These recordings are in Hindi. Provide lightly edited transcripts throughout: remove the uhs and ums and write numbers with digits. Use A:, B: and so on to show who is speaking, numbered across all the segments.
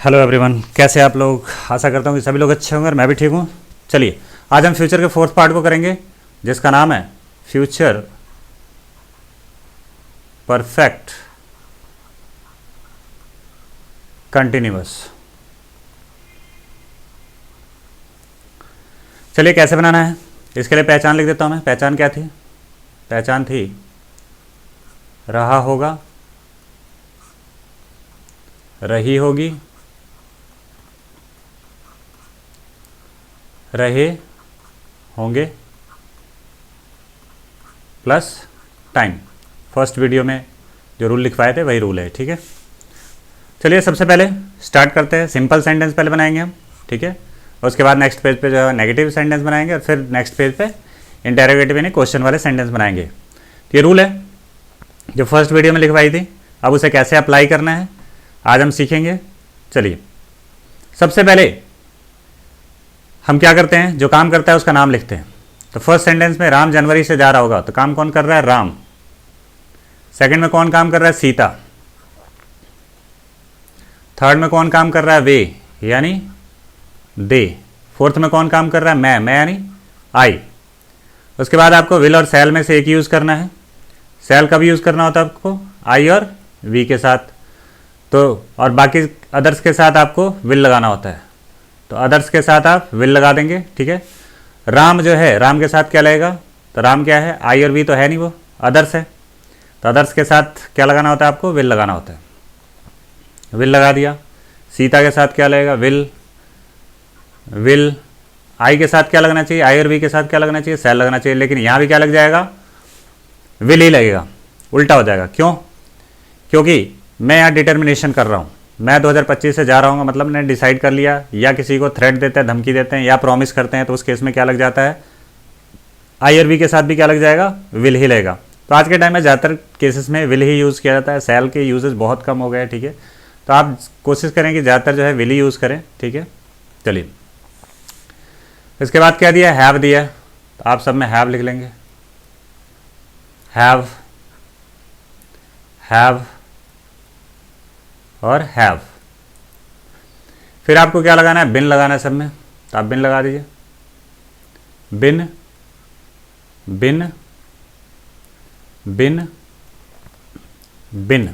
A: हेलो एवरीवन, कैसे आप लोग। आशा करता हूँ कि सभी लोग अच्छे होंगे और मैं भी ठीक हूँ। चलिए आज हम फ्यूचर के फोर्थ पार्ट को करेंगे, जिसका नाम है फ्यूचर परफेक्ट कंटिन्यूअस। चलिए कैसे बनाना है, इसके लिए पहचान लिख देता हूँ मैं। पहचान क्या थी? पहचान थी रहा होगा, रही होगी, रहे होंगे प्लस टाइम। फर्स्ट वीडियो में जो रूल लिखवाए थे वही रूल है, ठीक है। चलिए सबसे पहले स्टार्ट करते हैं। सिंपल सेंटेंस पहले बनाएंगे हम, ठीक है। उसके बाद नेक्स्ट पेज पे जो है नेगेटिव सेंटेंस बनाएंगे और फिर नेक्स्ट पेज पे इंटेरोगेटिव यानी क्वेश्चन वाले सेंटेंस बनाएंगे। तो ये रूल है जो फर्स्ट वीडियो में लिखवाई थी। अब उसे कैसे अप्लाई करना है आज हम सीखेंगे। चलिए सबसे पहले हम क्या करते हैं, जो काम करता है उसका नाम लिखते हैं। तो फर्स्ट सेंटेंस में राम जनवरी से जा रहा होगा, तो काम कौन कर रहा है? राम। सेकंड में कौन काम कर रहा है? सीता। थर्ड में कौन काम कर रहा है? वे यानी दे। फोर्थ में कौन काम कर रहा है? मैं यानी आई। उसके बाद आपको विल और सेल में से एक यूज़ करना है। सेल कब यूज़ करना होता है आपको? आई और वी के साथ। तो और बाकी अदर्स के साथ आपको विल लगाना होता है। तो अदर्स के साथ आप विल लगा देंगे, ठीक है। राम जो है, राम के साथ क्या लगेगा? तो राम क्या है? आई और वी तो है नहीं, वो अदर्स है। तो अदर्स के साथ क्या लगाना होता है आपको? विल लगाना होता है। विल लगा दिया। सीता के साथ क्या लगेगा? विल। आई के साथ क्या लगना चाहिए? आई और वी के साथ क्या लगना चाहिए? सेल लगना चाहिए। लेकिन यहाँ भी क्या लग जाएगा? विल ही लगेगा, उल्टा हो जाएगा। क्यों? क्योंकि मैं यहाँ डिटर्मिनेशन कर रहा हूँ। मैं 2025 से जा रहा हूँ, मतलब मैंने डिसाइड कर लिया। या किसी को थ्रेट देते हैं, धमकी देते हैं, या प्रॉमिस करते हैं, तो उस केस में क्या लग जाता है? आई और वी के साथ भी क्या लग जाएगा? विल ही लगेगा। तो आज के टाइम में ज़्यादातर केसेस में विल ही यूज़ किया जाता है। सेल के यूजेस बहुत कम हो गए, ठीक है। तो आप कोशिश करें कि ज़्यादातर जो है विल ही यूज़ करें, ठीक है। चलिए इसके बाद क्या दिया? हैव दिया। तो आप सब में हैव लिख लेंगे। हैव और हैव। फिर आपको क्या लगाना है? बिन लगाना है सब में। तो आप बिन लगा दीजिए। बिन बिन बिन बिन।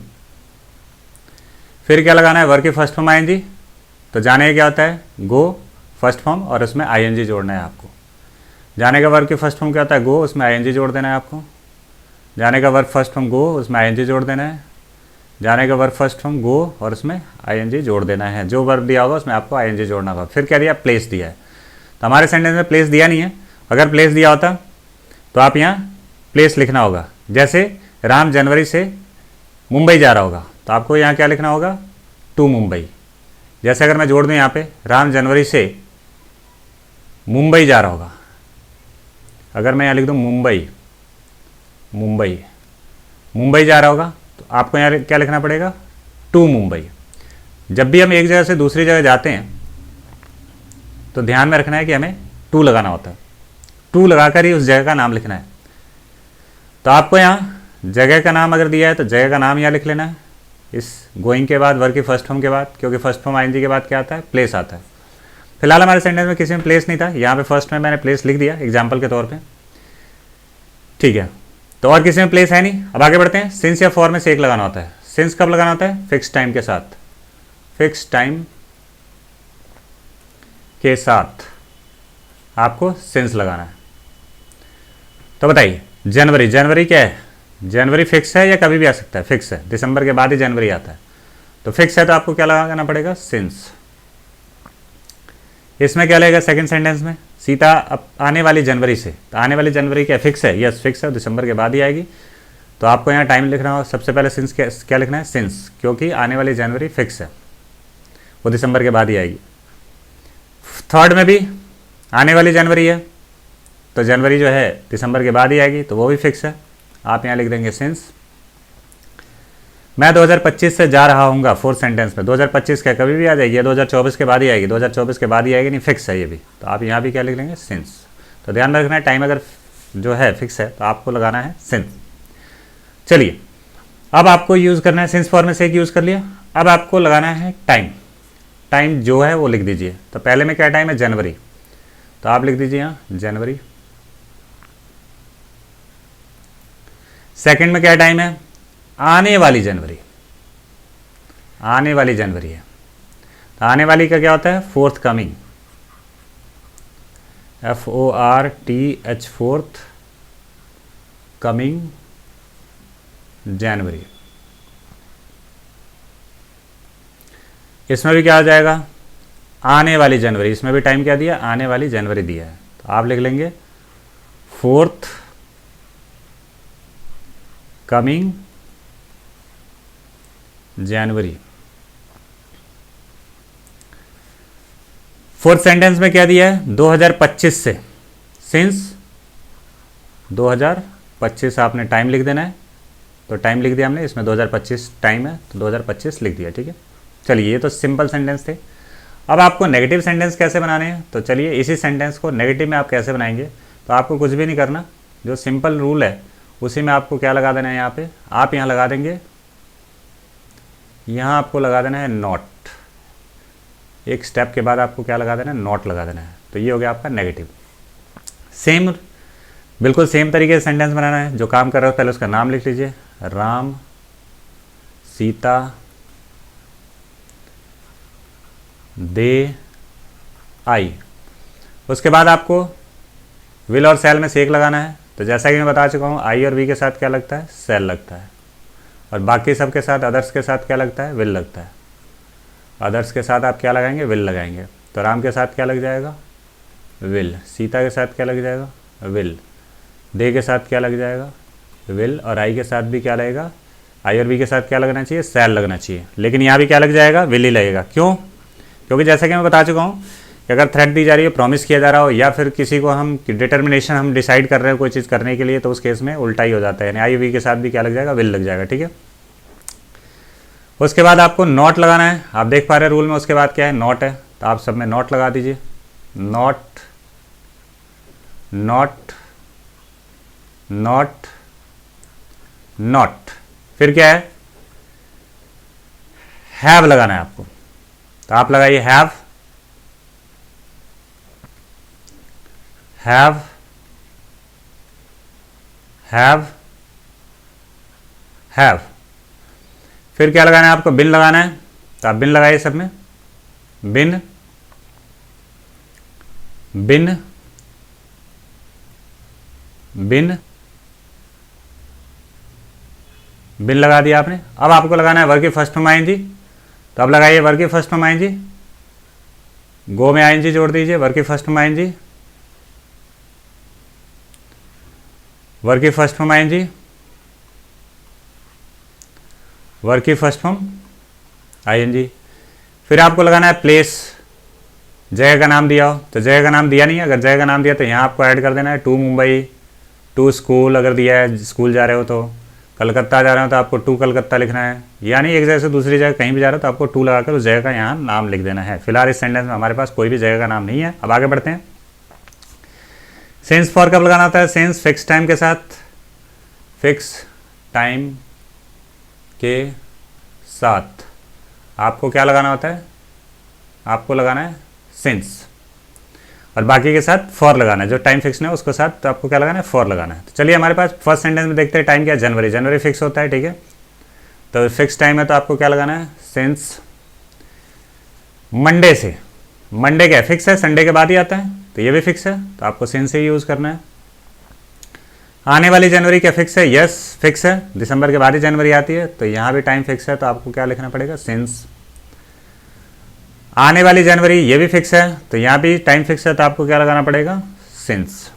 A: फिर क्या लगाना है? वर्ब की फर्स्ट फॉर्म आईएनजी। तो जाने का क्या होता है? गो फर्स्ट फॉर्म और उसमें आईएनजी जोड़ना है आपको। जाने का वर्ब की फर्स्ट फॉर्म क्या होता है? गो, उसमें आईएनजी जोड़ देना है आपको। जाने का वर्ब फर्स्ट फॉर्म गो, उसमें आईएनजी जोड़ देना है। जाने का वर्ब फर्स्ट फॉर्म गो और उसमें आईएनजी जोड़ देना है। जो वर्ब दिया होगा उसमें आपको आईएनजी जोड़ना होगा। फिर क्या दिया? प्लेस दिया है। तो हमारे सेंटेंस में प्लेस दिया नहीं है। अगर प्लेस दिया होता तो आप यहाँ प्लेस लिखना होगा। जैसे राम जनवरी से मुंबई जा रहा होगा, तो आपको यहाँ क्या लिखना होगा? टू मुंबई। जैसे अगर मैं जोड़ दूँ यहाँ पे, राम जनवरी से मुंबई जा रहा होगा, अगर मैं यहाँ लिख दूँ मुंबई जा रहा होगा, तो आपको यहाँ क्या लिखना पड़ेगा? टू मुंबई। जब भी हम एक जगह से दूसरी जगह जाते हैं तो ध्यान में रखना है कि हमें टू लगाना होता है। टू लगाकर ही उस जगह का नाम लिखना है। तो आपको यहाँ जगह का नाम अगर दिया है तो जगह का नाम यहाँ लिख लेना है, इस गोइंग के बाद, वर्ब की फर्स्ट फॉर्म के बाद, क्योंकि फर्स्ट फॉर्म आईएनजी के बाद क्या आता है? प्लेस आता है। फिलहाल हमारे सेंटेंस में किसी में प्लेस नहीं था, यहाँ पे फर्स्ट में मैंने प्लेस लिख दिया एग्जाम्पल के तौर पे, ठीक है। तो और किसी में प्लेस है नहीं। अब आगे बढ़ते हैं। सिंस या फॉर में से एक लगाना होता है। सिंस कब लगाना होता है? फिक्स टाइम के साथ। फिक्स टाइम के साथ आपको सिंस लगाना है। तो बताइए जनवरी क्या है? जनवरी फिक्स है या कभी भी आ सकता है? फिक्स है। दिसंबर के बाद ही जनवरी आता है, तो फिक्स है, तो आपको क्या लगाना पड़ेगा? सिंस। इसमें क्या लगेगा? सेकंड सेंटेंस में सीता आने वाली जनवरी से, तो आने वाली जनवरी क्या फिक्स है? यस फिक्स है, दिसंबर के बाद ही आएगी। तो आपको यहाँ टाइम लिखना होगा। सबसे पहले सिंस क्या लिखना है? सिंस, क्योंकि आने वाली जनवरी फिक्स है, वो दिसंबर के बाद ही आएगी। थर्ड में भी आने वाली जनवरी है, तो जनवरी जो है दिसंबर के बाद ही आएगी, तो वो भी फिक्स है। आप यहाँ लिख देंगे सिंस। मैं 2025 से जा रहा हूँगा, फोर्थ सेंटेंस में 2025 क्या कभी भी आ जाएगी, 2024 के बाद ही आएगी? 2024 के बाद ही आएगी, नहीं फिक्स है ये भी। तो आप यहाँ भी क्या लिख लेंगे? सिंस। तो ध्यान रखना है, टाइम अगर जो है फिक्स है तो आपको लगाना है सिंस। चलिए अब आपको यूज़ करना है, सिंस फॉर में से एक यूज़ कर लिया। अब आपको लगाना है टाइम। टाइम जो है वो लिख दीजिए। तो पहले में क्या टाइम है, जनवरी, तो आप लिख दीजिए यहाँ जनवरी। सेकंड में क्या टाइम है, आने वाली जनवरी, आने वाली जनवरी है। तो आने वाली का क्या होता है, forthcoming, FORTH, forthcoming जनवरी। इसमें भी क्या आ जाएगा, आने वाली जनवरी, इसमें भी टाइम क्या दिया, आने वाली जनवरी दिया है। तो आप लिख लेंगे फोर्थ कमिंग जनवरी। फोर्थ सेंटेंस में क्या दिया है, 2025 से, सिंस 2025 आपने टाइम लिख देना है। तो टाइम लिख दिया हमने, इसमें 2025 टाइम है तो 2025 लिख दिया, ठीक है। चलिए ये तो सिंपल सेंटेंस थे। अब आपको नेगेटिव सेंटेंस कैसे बनाने हैं, तो चलिए इसी सेंटेंस को नेगेटिव में आप कैसे बनाएंगे। तो आपको कुछ भी नहीं करना, जो सिंपल रूल है उसी में आपको क्या लगा देना है, यहाँ पे आप यहाँ लगा देंगे, यहाँ आपको लगा देना है नॉट। एक स्टेप के बाद आपको क्या लगा देना है, नॉट लगा देना है। तो ये हो गया आपका नेगेटिव। सेम, बिल्कुल सेम तरीके से सेंटेंस बनाना है। जो काम कर रहे हो पहले उसका नाम लिख लीजिए, राम सीता दे आई। उसके बाद आपको विल और सेल में सेक लगाना है। तो जैसा कि मैं बता चुका हूँ, आई और वी के साथ क्या लगता है, सेल लगता है, और बाकी सब के साथ, अदर्स के साथ क्या लगता है, विल लगता है। अदर्स के साथ आप क्या लगाएंगे, विल लगाएंगे। तो राम के साथ क्या लग जाएगा, विल। सीता के साथ क्या लग जाएगा, विल। दे के साथ क्या लग जाएगा, विल। और आई के साथ भी क्या लगेगा, आई और वी के साथ क्या लगना चाहिए, सेल लगना चाहिए। लेकिन यहाँ भी क्या लग जाएगा, विल ही लगेगा। क्यों, क्योंकि जैसा कि मैं बता चुका हूँ कि अगर थ्रेट दी जा रही है, प्रॉमिस किया जा रहा हो, या फिर किसी को हम डिटर्मिनेशन हम डिसाइड कर रहे हैं कोई चीज़ करने के लिए, तो उस केस में उल्टा ही हो जाता है, यानी आई वी के साथ भी क्या लग जाएगा, विल लग जाएगा, ठीक है। उसके बाद आपको नॉट लगाना है। आप देख पा रहे हैं रूल में उसके बाद क्या है, नॉट है। तो आप सब में नॉट लगा दीजिए, नॉट नॉट नॉट नॉट। फिर क्या है, हैव लगाना है आपको। तो आप लगाइए हैव, हैव हैव हैव। फिर क्या लगाना है आपको, बिन लगाना है। तो आप बिन लगाइए सब में, बिन बिन बिन बिन लगा दिया आपने। अब आपको लगाना है वर्ग की फर्स्ट फॉर्म आईएनजी। तो अब लगाइए वर्ग की फर्स्ट फॉर्म आईएनजी, गो में आईएनजी जोड़ दीजिए, वर्ग की फर्स्ट फॉर्म आईएनजी, वर्ग की फर्स्ट फॉर्म आईएनजी, वर्ग की फर्स्ट फॉर्म आईएनजी। फिर आपको लगाना है प्लेस, जगह का नाम दिया हो तो जगह का नाम दिया नहीं है, अगर जगह का नाम दिया तो यहाँ आपको ऐड कर देना है टू मुंबई, टू स्कूल अगर दिया है, स्कूल जा रहे हो तो। कलकत्ता जा रहे हो तो आपको टू कलकत्ता लिखना है, यानी एक जगह से दूसरी जगह कहीं भी जा रहे हो तो आपको टू लगाकर उस जगह का यहाँ नाम लिख देना है। फिलहाल इस सेंटेंस में हमारे पास कोई भी जगह का नाम नहीं है। अब आगे बढ़ते हैं। सेंस फॉर कब लगाना होता है, सेंस फिक्स टाइम के साथ, फिक्स टाइम के साथ आपको क्या लगाना होता है, आपको लगाना है सिंस, और बाकी के साथ फॉर लगाना है। जो टाइम फिक्स है उसके साथ तो आपको क्या लगाना है, फॉर लगाना है। तो चलिए हमारे पास फर्स्ट सेंटेंस में देखते हैं टाइम क्या है, जनवरी। जनवरी फिक्स होता है, ठीक है। तो फिक्स टाइम है तो आपको क्या लगाना है, सिंस मंडे से। मंडे क्या फिक्स है, संडे के बाद ही आता है तो ये भी फिक्स है, तो आपको सिंस से ही यूज़ करना है। आने वाली जनवरी क्या फिक्स है, यस फिक्स है, दिसंबर के बाद ही जनवरी आती है तो यहाँ भी टाइम फिक्स है तो आपको क्या लिखना पड़ेगा, सिंस। आने वाली जनवरी ये भी फिक्स है तो यहाँ भी टाइम फिक्स है तो आपको क्या लगाना पड़ेगा, सिंस।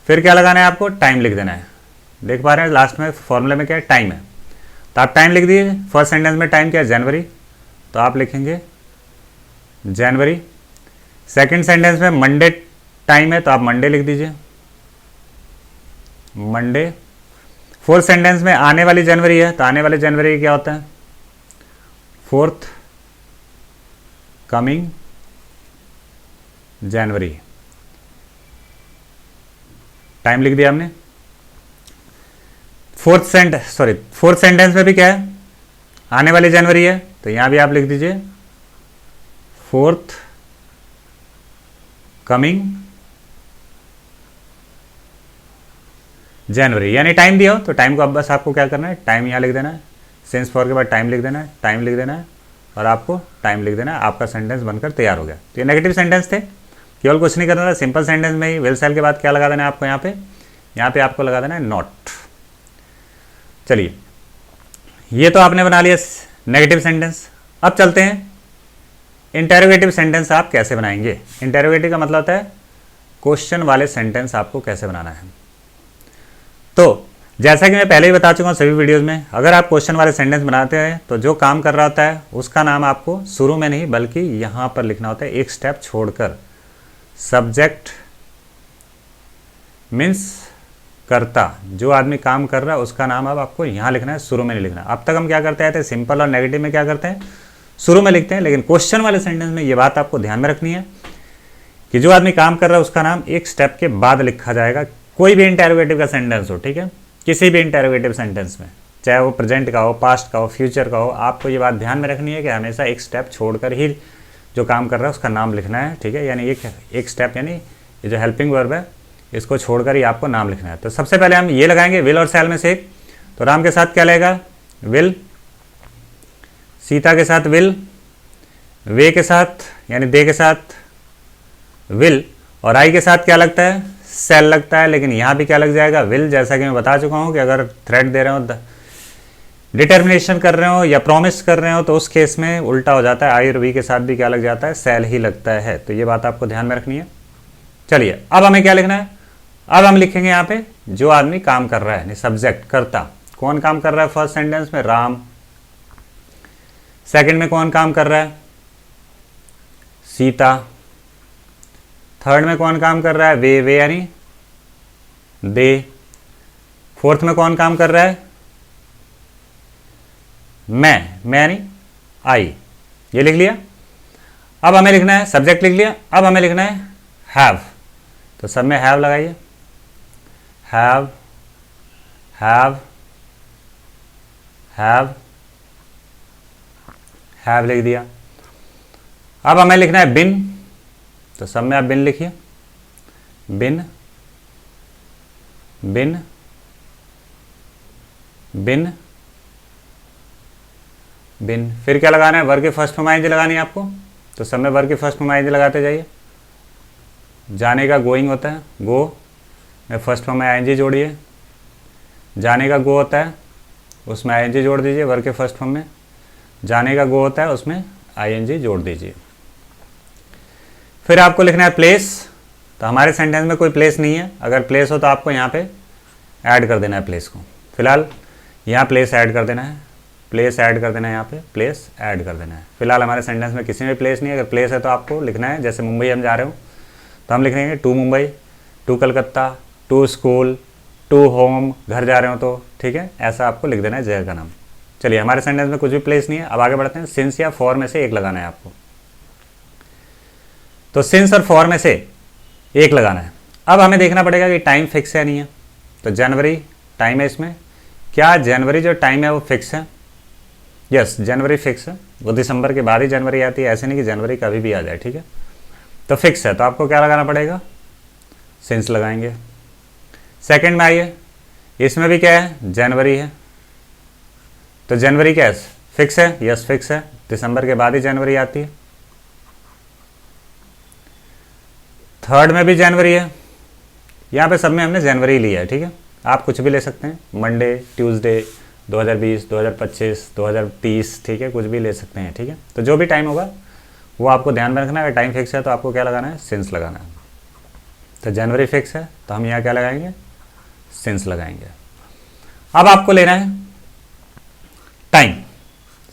A: फिर क्या लगाना है, आपको टाइम लिख देना है। देख पा रहे हैं लास्ट में फॉर्मूले में क्या है, टाइम है, तो आप टाइम लिख दीजिए। फर्स्ट सेंटेंस में टाइम क्या है, जनवरी, तो आप लिखेंगे जनवरी। सेकंड सेंटेंस में मंडे टाइम है तो आप मंडे लिख दीजिए, मंडे। फोर्थ सेंटेंस में आने वाली जनवरी है तो आने वाली जनवरी क्या होता है, फोर्थ कमिंग जनवरी। टाइम लिख दिया हमने। फोर्थ सेंटेंस में भी क्या है, आने वाली जनवरी है तो यहां भी आप लिख दीजिए फोर्थ कमिंग जनवरी, यानी टाइम दिया हो तो टाइम को अब बस आपको क्या करना है, टाइम यहाँ लिख देना है, सिंस फॉर के बाद टाइम लिख देना है, टाइम लिख देना है और आपको टाइम लिख देना है, आपका सेंटेंस बनकर तैयार हो गया। तो ये नेगेटिव सेंटेंस थे, केवल कुछ नहीं करना था, सिंपल सेंटेंस में ही विल सेल के बाद क्या लगा देना है आपको, यहाँ पे आपको लगा देना है नॉट। चलिए ये तो आपने बना लिया नेगेटिव सेंटेंस। अब चलते हैं इंटेरोगेटिव सेंटेंस आप कैसे बनाएंगे। इंटेरोगेटिव का मतलब होता है क्वेश्चन वाले सेंटेंस आपको कैसे बनाना है। तो जैसा कि मैं पहले ही बता चुका हूँ सभी वीडियोस में, अगर आप क्वेश्चन वाले सेंटेंस बनाते हैं तो जो काम कर रहा होता है उसका नाम आपको शुरू में नहीं बल्कि यहाँ पर लिखना होता है, एक स्टेप छोड़कर। सब्जेक्ट मीन्स कर्ता, जो आदमी काम कर रहा है उसका नाम अब आपको यहाँ लिखना है, शुरू में नहीं लिखना। अब तक हम क्या करते हैं, सिंपल और नेगेटिव में क्या करते हैं, शुरू में लिखते हैं, लेकिन क्वेश्चन वाले सेंटेंस में ये बात आपको ध्यान में रखनी है कि जो आदमी काम कर रहा है उसका नाम एक स्टेप के बाद लिखा जाएगा। कोई भी इंटेरोगेटिव का सेंटेंस हो, ठीक है, किसी भी इंटेरोगेटिव सेंटेंस में, चाहे वो प्रेजेंट का हो, पास्ट का हो, फ्यूचर का हो, आपको ये बात ध्यान में रखनी है कि हमेशा एक स्टेप छोड़कर ही जो काम कर रहा है उसका नाम लिखना है, ठीक है। यानी एक स्टेप, यानी ये जो हेल्पिंग वर्ब है इसको छोड़कर ही आपको नाम लिखना है। तो सबसे पहले हम ये लगाएंगे विल और शैल में से एक। तो राम के साथ क्या लगेगा, विल, सीता के साथ विल, वे के साथ यानी दे के साथ विल, और आई के साथ क्या लगता है, शैल लगता है। लेकिन यहाँ भी क्या लग जाएगा, विल। जैसा कि मैं बता चुका हूँ कि अगर थ्रेट दे रहे हो, डिटर्मिनेशन कर रहे हो या प्रॉमिस कर रहे हो तो उस केस में उल्टा हो जाता है, आई और वी के साथ भी क्या लग जाता है, शैल ही लगता है। तो ये बात आपको ध्यान में रखनी है। चलिए अब हमें क्या लिखना है, अब हम लिखेंगे यहाँ पे जो आदमी काम कर रहा है, सब्जेक्ट कर्ता। कौन काम कर रहा है फर्स्ट सेंटेंस में, राम। सेकंड में कौन काम कर रहा है, सीता। थर्ड में कौन काम कर रहा है, वे यानी दे। फोर्थ में कौन काम कर रहा है, मैं यानी आई। ये लिख लिया। अब हमें लिखना है, सब्जेक्ट लिख लिया, अब हमें लिखना है हैव। तो सब में हैव लगाइए, हैव, हैव, हैव, हैव लिख दिया। अब हमें लिखना है बिन। तो सब में आप बिन लिखिए, बिन, बिन, बिन, बिन। फिर क्या लगाना है, वर्ग की फर्स्ट फॉर्म आईएनजी लगानी है आपको। तो सब में वर्ग की फर्स्ट फॉर्म आईएनजी लगाते जाइए। जाने का गोइंग होता है, गो में फर्स्ट फॉर्म में आईएनजी जोड़िए। जाने का गो होता है उसमें आईएनजी जोड़ दीजिए, वर्ग के फर्स्ट फॉर्म में। जाने का गो होता है उसमें आईएनजी जोड़ दीजिए। फिर आपको लिखना है प्लेस। तो हमारे सेंटेंस में कोई प्लेस नहीं है, अगर प्लेस हो तो आपको यहाँ पे ऐड कर देना है प्लेस को। फिलहाल यहाँ प्लेस ऐड कर देना है, प्लेस ऐड कर देना है, यहाँ पे प्लेस ऐड कर देना है। फिलहाल हमारे सेंटेंस में किसी में प्लेस नहीं है। अगर प्लेस है तो आपको लिखना है, जैसे मुंबई हम जा रहे हो तो हम लिखेंगे to Mumbai, to Calcutta, to school, to home, घर जा रहे हो तो, ठीक है, ऐसा आपको लिख देना है जगह का नाम। चलिए हमारे सेंटेंस में कुछ भी प्लेस नहीं है। अब आगे बढ़ते हैं, सिंस या फॉर में से एक लगाना है आपको। तो सिंस और फॉर में से एक लगाना है। अब हमें देखना पड़ेगा कि टाइम फिक्स है नहीं है। तो जनवरी टाइम है इसमें, क्या जनवरी जो टाइम है वो फिक्स है, यस जनवरी फिक्स है। वो दिसंबर के बाद ही जनवरी आती है, ऐसे नहीं कि जनवरी कभी भी आ जाए, ठीक है। तो फिक्स है, तो आपको क्या लगाना पड़ेगा, सिंस लगाएंगे। सेकंड में आइए, इसमें भी क्या है, जनवरी है। तो जनवरी क्या है, फिक्स है, यस फिक्स है, दिसंबर के बाद ही जनवरी आती है। थर्ड में भी जनवरी है, यहाँ पे सब में हमने जनवरी लिया है, ठीक है। आप कुछ भी ले सकते हैं, मंडे, ट्यूसडे, 2020, 2025, 2030, ठीक है, कुछ भी ले सकते हैं, ठीक है। तो जो भी टाइम होगा वो आपको ध्यान में रखना है। अगर टाइम फिक्स है तो आपको क्या लगाना है, सिंस लगाना है। तो जनवरी फिक्स है तो हम यहाँ क्या लगाएंगे, सिंस लगाएंगे। अब आपको लेना है टाइम।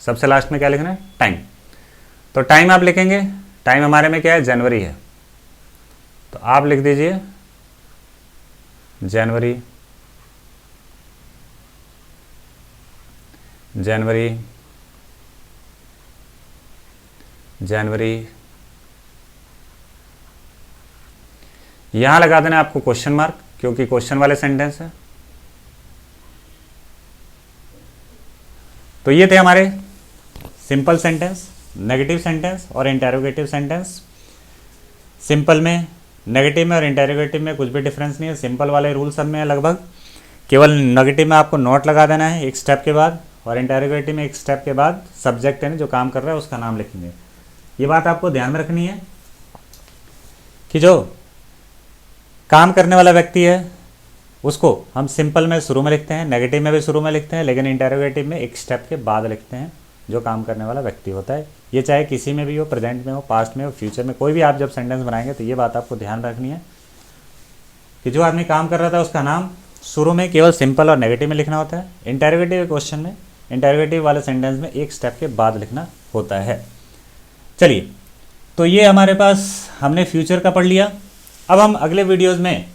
A: सबसे लास्ट में क्या लिखना है, टाइम। तो टाइम आप लिखेंगे, टाइम हमारे में क्या है, जनवरी है। तो आप लिख दीजिए जनवरी, जनवरी, जनवरी। यहां लगा देना आपको क्वेश्चन मार्क, क्योंकि क्वेश्चन वाले सेंटेंस है। तो ये थे हमारे सिंपल सेंटेंस। नेगेटिव सेंटेंस और इंटेरोगेटिव सेंटेंस। सिंपल में, नेगेटिव में और इंटेरोगेटिव में कुछ भी डिफरेंस नहीं है, सिंपल वाले रूल सब में है लगभग। केवल नेगेटिव में आपको नोट लगा देना है एक स्टेप के बाद, और इंटेरोगेटिव में एक स्टेप के बाद सब्जेक्ट यानी जो काम कर रहा है उसका नाम लिखेंगे। ये बात आपको ध्यान में रखनी है कि जो काम करने वाला व्यक्ति है उसको हम सिंपल में शुरू में लिखते हैं, नेगेटिव में भी शुरू में लिखते हैं, लेकिन इंटेरोगेटिव में एक स्टेप के बाद लिखते हैं जो काम करने वाला व्यक्ति होता है। ये चाहे किसी में भी हो, प्रेजेंट में हो, पास्ट में हो, फ्यूचर में, कोई भी आप जब सेंटेंस बनाएंगे तो ये बात आपको ध्यान रखनी है कि जो आदमी काम कर रहा था उसका नाम शुरू में केवल सिंपल और नेगेटिव में लिखना होता है, इंटेरोगेटिव क्वेश्चन में, इंटेरोगेटिव वाले सेंटेंस में एक स्टेप के बाद लिखना होता है। चलिए, तो ये हमारे पास हमने फ्यूचर का पढ़ लिया। अब हम अगले वीडियोज़ में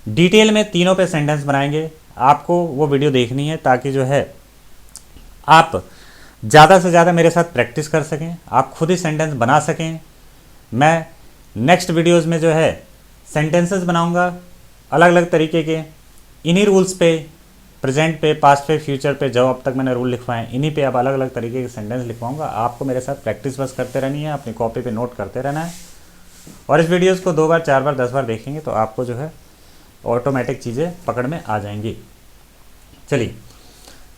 A: डिटेल में तीनों पे सेंटेंस बनाएंगे। आपको वो वीडियो देखनी है ताकि जो है आप ज़्यादा से ज़्यादा मेरे साथ प्रैक्टिस कर सकें, आप खुद ही सेंटेंस बना सकें। मैं नेक्स्ट वीडियोज़ में जो है सेंटेंसेस बनाऊंगा अलग अलग तरीके के, इन्हीं रूल्स पे, प्रेजेंट पे, पास्ट पे, फ्यूचर पे, जो अब तक मैंने रूल लिखवाए इन्हीं पे अब अलग अलग तरीके के सेंटेंस लिखवाऊंगा। आपको मेरे साथ प्रैक्टिस बस करते रहनी है, अपनी कॉपी पे नोट करते रहना है, और इस वीडियोज़ को 2 बार 4 बार 10 बार देखेंगे तो आपको जो है ऑटोमेटिक चीज़ें पकड़ में आ जाएंगी। चलिए,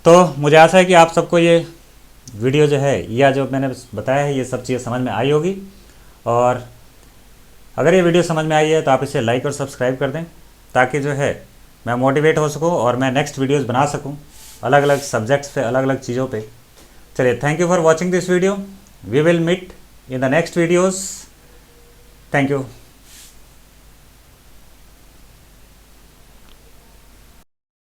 A: तो मुझे आशा है कि आप सबको ये वीडियो जो है या जो मैंने बताया है ये सब चीज़ें समझ में आई होगी, और अगर ये वीडियो समझ में आई है तो आप इसे लाइक और सब्सक्राइब कर दें ताकि जो है मैं मोटिवेट हो सकूं और मैं नेक्स्ट वीडियोस बना सकूं अलग अलग सब्जेक्ट्स पे, अलग अलग चीज़ों पे। चलिए, thank you for watching this video. We will meet in the next videos. Thank you.